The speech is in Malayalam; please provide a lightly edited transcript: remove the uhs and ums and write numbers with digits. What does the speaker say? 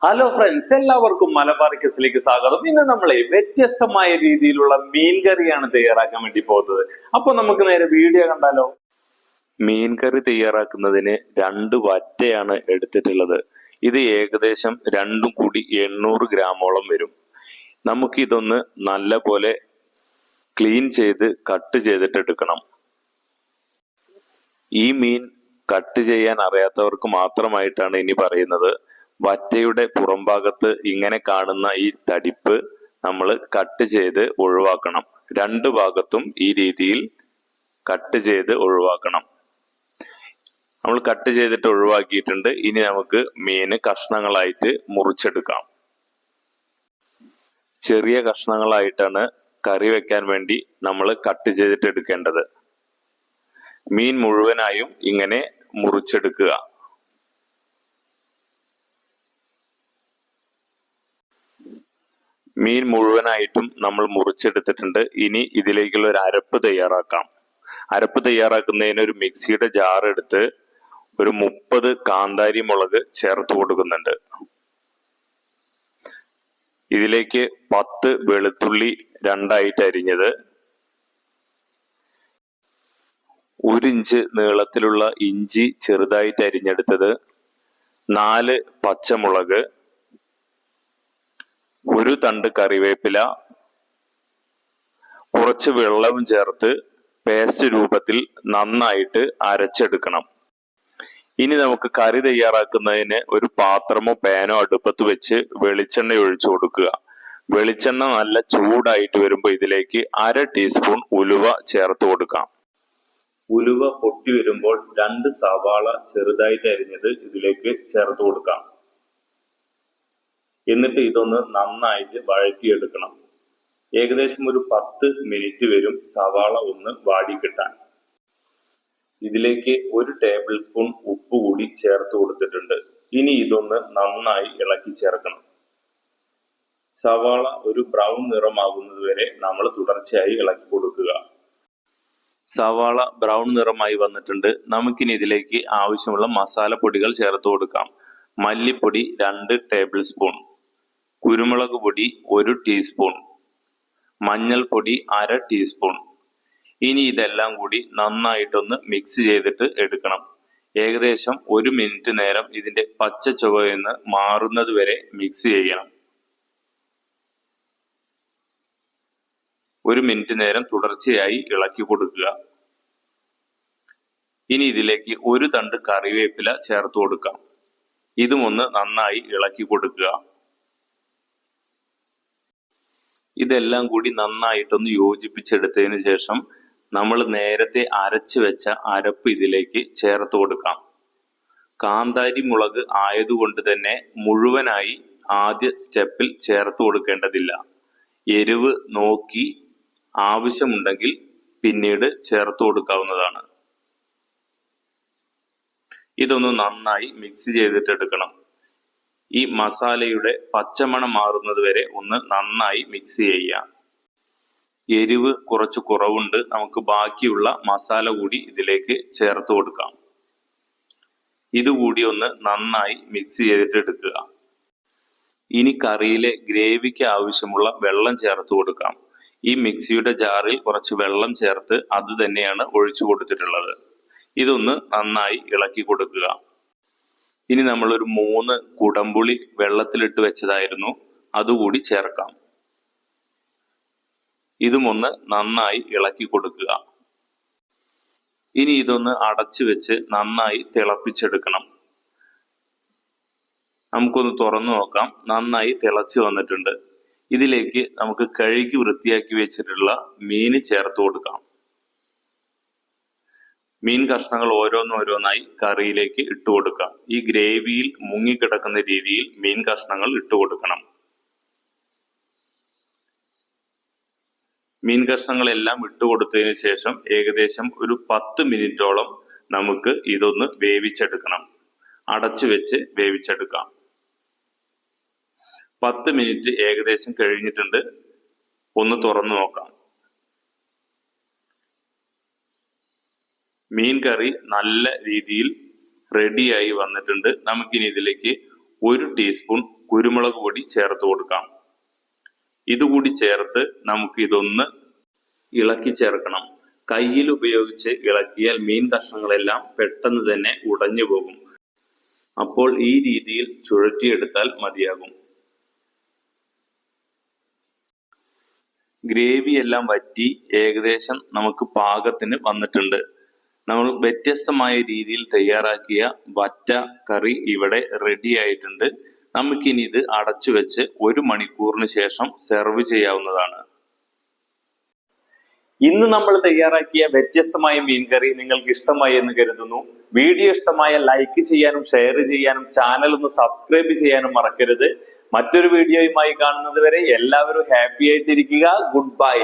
ഹലോ ഫ്രണ്ട്സ്, എല്ലാവർക്കും മലബാർ കിസിലേക്ക് സ്വാഗതം. ഇന്ന് നമ്മളെ വ്യത്യസ്തമായ രീതിയിലുള്ള മീൻ കറിയാണ് തയ്യാറാക്കാൻ വേണ്ടി പോകുന്നത്. അപ്പൊ നമുക്ക് നേരെ വീഡിയോ കണ്ടാലോ. മീൻ കറി തയ്യാറാക്കുന്നതിന് 2 വറ്റയാണ് എടുത്തിട്ടുള്ളത്. ഇത് ഏകദേശം രണ്ടും കൂടി 800 ഗ്രാമോളം വരും. നമുക്ക് ഇതൊന്ന് നല്ല പോലെ ക്ലീൻ ചെയ്ത് കട്ട് ചെയ്തിട്ട് എടുക്കണം. ഈ മീൻ കട്ട് ചെയ്യാൻ അറിയാത്തവർക്ക് മാത്രമായിട്ടാണ് ഇനി പറയുന്നത്. വറ്റയുടെ പുറംഭാഗത്ത് ഇങ്ങനെ കാണുന്ന ഈ തടിപ്പ് നമ്മൾ കട്ട് ചെയ്ത് ഒഴിവാക്കണം. 2 ഭാഗത്തും ഈ രീതിയിൽ കട്ട് ചെയ്ത് ഒഴിവാക്കണം. നമ്മൾ കട്ട് ചെയ്തിട്ട് ഒഴിവാക്കിയിട്ടുണ്ട്. ഇനി നമുക്ക് മീന് കഷ്ണങ്ങളായിട്ട് മുറിച്ചെടുക്കാം. ചെറിയ കഷ്ണങ്ങളായിട്ടാണ് കറി വെക്കാൻ വേണ്ടി നമ്മൾ കട്ട് ചെയ്തിട്ട് എടുക്കേണ്ടത്. മീൻ മുഴുവനായും ഇങ്ങനെ മുറിച്ചെടുക്കുക. മീൻ മുഴുവനായിട്ടും നമ്മൾ മുറിച്ചെടുത്തിട്ടുണ്ട്. ഇനി ഇതിലേക്കുള്ള ഒരു അരപ്പ് തയ്യാറാക്കാം. അരപ്പ് തയ്യാറാക്കുന്നതിന് ഒരു മിക്സിയുടെ ജാർ എടുത്ത് ഒരു 30 കാന്താരി മുളക് ചേർത്ത് കൊടുക്കുന്നുണ്ട്. ഇതിലേക്ക് 10 വെളുത്തുള്ളി 2ആയിട്ട് അരിഞ്ഞത്, 1 ഇഞ്ച് നീളത്തിലുള്ള ഇഞ്ചി ചെറുതായിട്ട് അരിഞ്ഞെടുത്തത്, 4 പച്ചമുളക്, 1 തണ്ട് കറിവേപ്പില, കുറച്ച് വെള്ളവും ചേർത്ത് പേസ്റ്റ് രൂപത്തിൽ നന്നായിട്ട് അരച്ചെടുക്കണം. ഇനി നമുക്ക് കറി തയ്യാറാക്കുന്നതിന് ഒരു പാത്രമോ പാനോ അടുപ്പത്ത് വെച്ച് വെളിച്ചെണ്ണ ഒഴിച്ചു കൊടുക്കുക. വെളിച്ചെണ്ണ നല്ല ചൂടായിട്ട് വരുമ്പോൾ ഇതിലേക്ക് 1/2 ടീസ്പൂൺ ഉലുവ ചേർത്ത് കൊടുക്കാം. ഉലുവ പൊട്ടി വരുമ്പോൾ 2 സവാള ചെറുതായിട്ട് അരിഞ്ഞത് ഇതിലേക്ക് ചേർത്ത് കൊടുക്കാം. എന്നിട്ട് ഇതൊന്ന് നന്നായിട്ട് വഴറ്റിയെടുക്കണം. ഏകദേശം ഒരു 10 മിനിറ്റ് വരും സവാള ഒന്ന് വാടി കിട്ടാൻ. ഇതിലേക്ക് 1 ടേബിൾ സ്പൂൺ ഉപ്പ് കൂടി ചേർത്ത് കൊടുത്തിട്ടുണ്ട്. ഇനി ഇതൊന്ന് നന്നായി ഇളക്കി ചേർക്കണം. സവാള ഒരു ബ്രൗൺ നിറമാകുന്നത് വരെ നമ്മൾ തുടർച്ചയായി ഇളക്കി കൊടുക്കുക. സവാള ബ്രൗൺ നിറമായി വന്നിട്ടുണ്ട്. നമുക്കിനി ഇതിലേക്ക് ആവശ്യമുള്ള മസാലപ്പൊടികൾ ചേർത്ത് കൊടുക്കാം. മല്ലിപ്പൊടി 2 ടേബിൾ സ്പൂൺ, കുരുമുളക് പൊടി 1 ടീസ്പൂൺ, മഞ്ഞൾപ്പൊടി 1/2 ടീസ്പൂൺ. ഇനി ഇതെല്ലാം കൂടി നന്നായിട്ടൊന്ന് മിക്സ് ചെയ്തിട്ട് എടുക്കണം. ഏകദേശം 1 മിനിറ്റ് നേരം ഇതിന്റെ പച്ച ചുവന്ന് മാറുന്നത് വരെ മിക്സ് ചെയ്യണം. 1 മിനിറ്റ് നേരം തുടർച്ചയായി ഇളക്കി കൊടുക്കുക. ഇനി ഇതിലേക്ക് 1 തണ്ട് കറിവേപ്പില ചേർത്ത് കൊടുക്കാം. ഇതും ഒന്ന് നന്നായി ഇളക്കി കൊടുക്കുക. ഇതെല്ലാം കൂടി നന്നായിട്ടൊന്ന് യോജിപ്പിച്ചെടുത്തതിന് ശേഷം നമ്മൾ നേരത്തെ അരച്ചു വെച്ച അരപ്പ് ഇതിലേക്ക് ചേർത്ത് കൊടുക്കാം. കാന്താരി മുളക് ആയതുകൊണ്ട് തന്നെ മുഴുവനായി ആദ്യ സ്റ്റെപ്പിൽ ചേർത്ത് കൊടുക്കേണ്ടതില്ല. എരിവ് നോക്കി ആവശ്യമുണ്ടെങ്കിൽ പിന്നീട് ചേർത്ത് കൊടുക്കാവുന്നതാണ്. ഇതൊന്ന് നന്നായി മിക്സ് ചെയ്തിട്ട് എടുക്കണം. ഈ മസാലയുടെ പച്ചമണം മാറുന്നത് വരെ ഒന്ന് നന്നായി മിക്സ് ചെയ്യുക. എരിവ് കുറച്ച് കുറവുണ്ട്. നമുക്ക് ബാക്കിയുള്ള മസാല കൂടി ഇതിലേക്ക് ചേർത്ത് കൊടുക്കാം. ഇതുകൂടി ഒന്ന് നന്നായി മിക്സ് ചെയ്തിട്ട് എടുക്കുക. ഇനി കറിയിലെ ഗ്രേവിക്ക് ആവശ്യമുള്ള വെള്ളം ചേർത്ത് കൊടുക്കാം. ഈ മിക്സിയുടെ ജാറിൽ കുറച്ച് വെള്ളം ചേർത്ത് അത് തന്നെയാണ് ഒഴിച്ചു കൊടുത്തിട്ടുള്ളത്. ഇതൊന്ന് നന്നായി ഇളക്കി കൊടുക്കുക. ഇനി നമ്മളൊരു 3 കുടംപുളി വെള്ളത്തിലിട്ട് വെച്ചതായിരുന്നു, അതുകൂടി ചേർക്കാം. ഇതും ഒന്ന് നന്നായി ഇളക്കി കൊടുക്കുക. ഇനി ഇതൊന്ന് അടച്ചു വെച്ച് നന്നായി തിളപ്പിച്ചെടുക്കണം. നമുക്കൊന്ന് തുറന്നു നോക്കാം. നന്നായി തിളച്ചു വന്നിട്ടുണ്ട്. ഇതിലേക്ക് നമുക്ക് കഴുകി വൃത്തിയാക്കി വെച്ചിട്ടുള്ള മീന് ചേർത്ത് കൊടുക്കാം. മീൻ കഷ്ണങ്ങൾ ഓരോന്നോരോന്നായി കറിയിലേക്ക് ഇട്ട് കൊടുക്കാം. ഈ ഗ്രേവിയിൽ മുങ്ങിക്കിടക്കുന്ന രീതിയിൽ മീൻ കഷ്ണങ്ങൾ ഇട്ട് കൊടുക്കണം. മീൻ കഷ്ണങ്ങളെല്ലാം ഇട്ട് കൊടുത്തതിന് ശേഷം ഏകദേശം ഒരു 10 മിനിറ്റോളം നമുക്ക് ഇതൊന്ന് വേവിച്ചെടുക്കണം. അടച്ചു വെച്ച് വേവിച്ചെടുക്കാം. 10 മിനിറ്റ് ഏകദേശം കഴിഞ്ഞിട്ടുണ്ട്. ഒന്ന് തുറന്നു നോക്കാം. മീൻ കറി നല്ല രീതിയിൽ റെഡിയായി വന്നിട്ടുണ്ട്. നമുക്കിനി ഇതിലേക്ക് 1 ടീസ്പൂൺ കുരുമുളക് പൊടി ചേർത്ത് കൊടുക്കാം. ഇതുകൂടി ചേർത്ത് നമുക്ക് ഇതൊന്ന് ഇളക്കി ചേർക്കണം. കയ്യിൽ ഉപയോഗിച്ച് ഇളക്കിയാൽ മീൻ കഷ്ണങ്ങളെല്ലാം പെട്ടെന്ന് തന്നെ ഉടഞ്ഞു പോകും. അപ്പോൾ ഈ രീതിയിൽ ചുഴറ്റിയെടുത്താൽ മതിയാകും. ഗ്രേവി എല്ലാം വറ്റി ഏകദേശം നമുക്ക് പാകത്തിന് വന്നിട്ടുണ്ട്. നമ്മൾ വ്യത്യസ്തമായ രീതിയിൽ തയ്യാറാക്കിയ വറ്റ കറി ഇവിടെ റെഡി ആയിട്ടുണ്ട്. നമുക്കിനി ഇത് അടച്ചു വെച്ച് 1 മണിക്കൂറിന് ശേഷം സെർവ് ചെയ്യാവുന്നതാണ്. ഇന്ന് നമ്മൾ തയ്യാറാക്കിയ വ്യത്യസ്തമായ മീൻകറി നിങ്ങൾക്ക് ഇഷ്ടമായി എന്ന് കരുതുന്നു. വീഡിയോ ഇഷ്ടമായ ലൈക്ക് ചെയ്യാനും ഷെയർ ചെയ്യാനും ചാനൽ ഒന്ന് സബ്സ്ക്രൈബ് ചെയ്യാനും മറക്കരുത്. മറ്റൊരു വീഡിയോയുമായി കാണുന്നത് വരെ എല്ലാവരും ഹാപ്പി ആയിട്ടിരിക്കുക. Good bye.